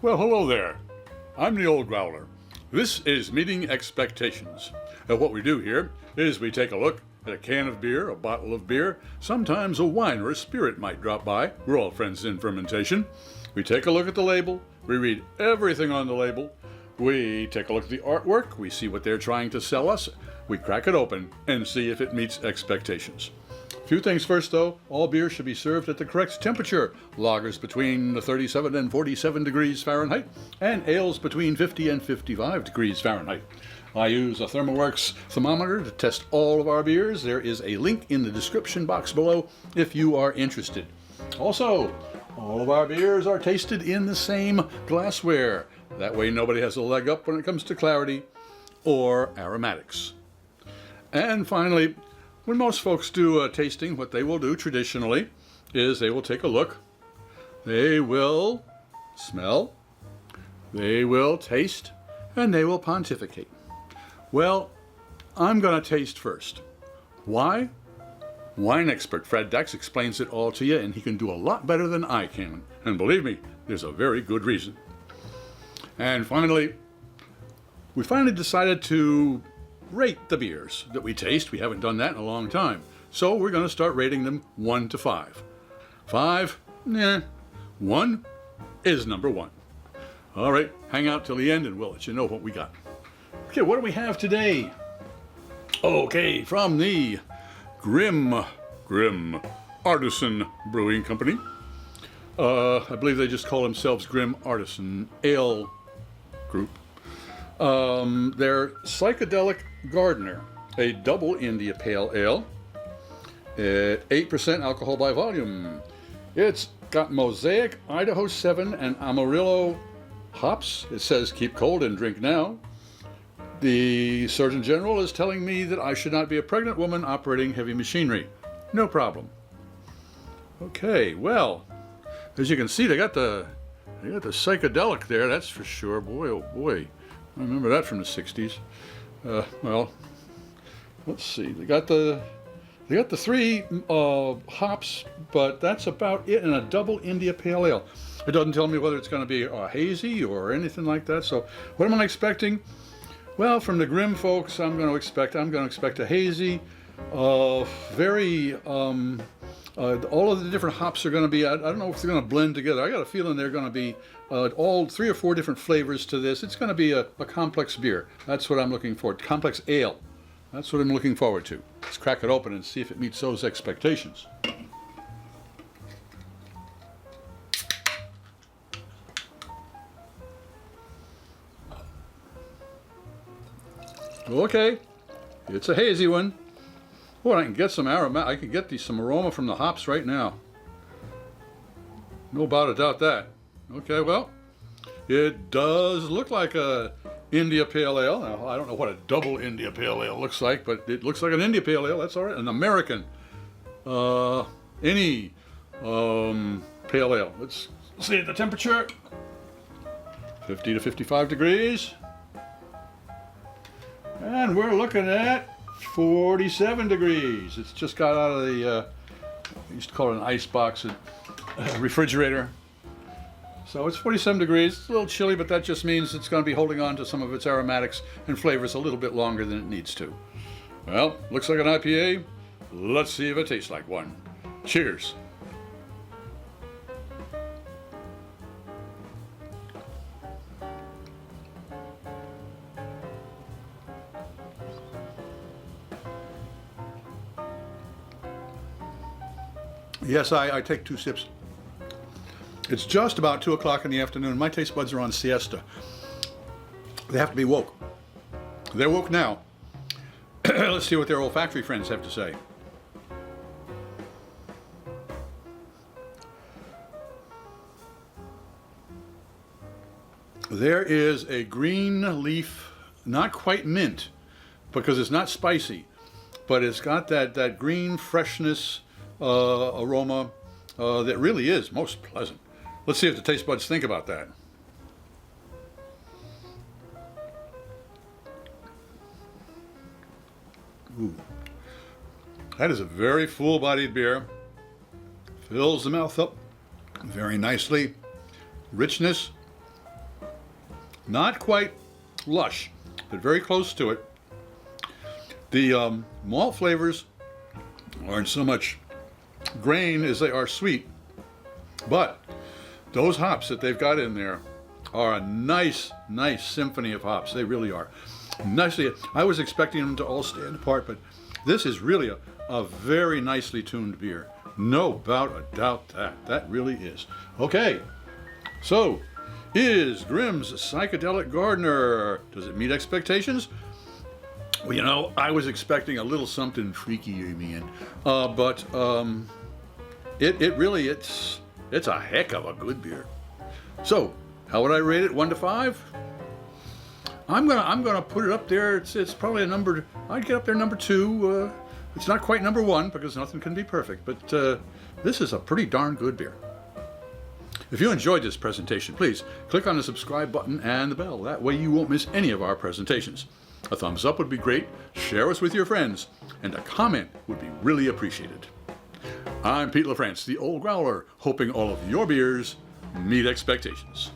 Well, hello there. I'm the old Growler. This is Meeting Expectations. What we do here is we take a look at a can of beer, a bottle of beer, sometimes a wine or a spirit might drop by. We're all friends in fermentation. We take a look at the label, we read everything on the label, we take a look at the artwork, we see what they're trying to sell us, we crack it open and see if it meets expectations. A few things first though, all beer should be served at the correct temperature. Lagers between 37 and 47 degrees Fahrenheit, and ales between 50 and 55 degrees Fahrenheit. I use a ThermoWorks thermometer to test all of our beers. There is a link in the description box below if you are interested. Also, all of our beers are tasted in the same glassware. That way nobody has a leg up when it comes to clarity or aromatics. And finally, when most folks do a tasting, what they will do traditionally is they will take a look, they will smell, they will taste, and they will pontificate. Well, I'm going to taste first. Why? Wine expert Fred Dex explains it all to you, and he can do a lot better than I can. And believe me, there's a very good reason. And finally, we finally decided to rate the beers that we taste. We haven't done that in a long time. So we're going to start rating them 1 to 5. 5? Nah. 1 is number 1. All right, hang out till the end and we'll let you know what we got. Okay, what do we have today? Okay, from the Grimm Artisan Brewing Company. I believe they just call themselves Grimm Artisan Ale Group. Their Psychedelic Gardener, a double India Pale Ale at 8% alcohol by volume. It's got Mosaic, Idaho 7, and Amarillo hops. It says keep cold and drink now. The Surgeon General is telling me that I should not be a pregnant woman operating heavy machinery. No problem. Okay, well, as you can see, they got the psychedelic there, that's for sure. Boy, oh boy, I remember that from the 60s. Well, let's see. They got the 3 hops, but that's about it in a double India Pale Ale. It doesn't tell me whether it's going to be hazy or anything like that. So, what am I expecting? Well, from the Grimm folks, I'm going to expect a hazy, very. All of the different hops are going to be, I don't know if they're going to blend together. I got a feeling they're going to be all 3 or 4 different flavors to this. It's going to be a complex beer. That's what I'm looking for. Complex ale. That's what I'm looking forward to. Let's crack it open and see if it meets those expectations. Okay, it's a hazy one. Boy, I can get some aroma. I can get some aroma from the hops right now. No doubt that. Okay, well, it does look like a India Pale Ale. Now, I don't know what a double India Pale Ale looks like, but it looks like an India Pale Ale. That's all right. An American, any Pale Ale. Let's see the temperature. 50 to 55 degrees. And we're looking at 47 degrees. It's just got out of the, I used to call it an ice box, refrigerator. So it's 47 degrees. It's a little chilly, but that just means it's going to be holding on to some of its aromatics and flavors a little bit longer than it needs to. Well, looks like an IPA. Let's see if it tastes like one. Cheers. Yes, I take 2 sips. It's just about 2 o'clock in the afternoon. My taste buds are on siesta. They have to be woke. They're woke now. Let's see what their olfactory friends have to say. There is a green leaf, not quite mint, because it's not spicy, but it's got that green freshness aroma that really is most pleasant. Let's see if the taste buds think about that. Ooh. That is a very full-bodied beer. Fills the mouth up very nicely. Richness, Not quite lush, but very close to it. The malt flavors aren't so much grain as they are sweet, but those hops that they've got in there are a nice symphony of hops. They really are. Nicely, I was expecting them to all stand apart, but this is really a very nicely tuned beer. No doubt that really is. Okay, so is Grimm's Psychedelic Gardener, does it meet expectations? Well, you know, I was expecting a little something freaky, man, but it really, it's a heck of a good beer. So, how would I rate it, 1 to 5? I'm gonna put it up there. It's probably a number. I'd get up there number 2. It's not quite number 1 because nothing can be perfect, but this is a pretty darn good beer. If you enjoyed this presentation, please click on the subscribe button and the bell. That way you won't miss any of our presentations. A thumbs up would be great, share us with your friends, and a comment would be really appreciated. I'm Pete LaFrance, the Old Growler, hoping all of your beers meet expectations.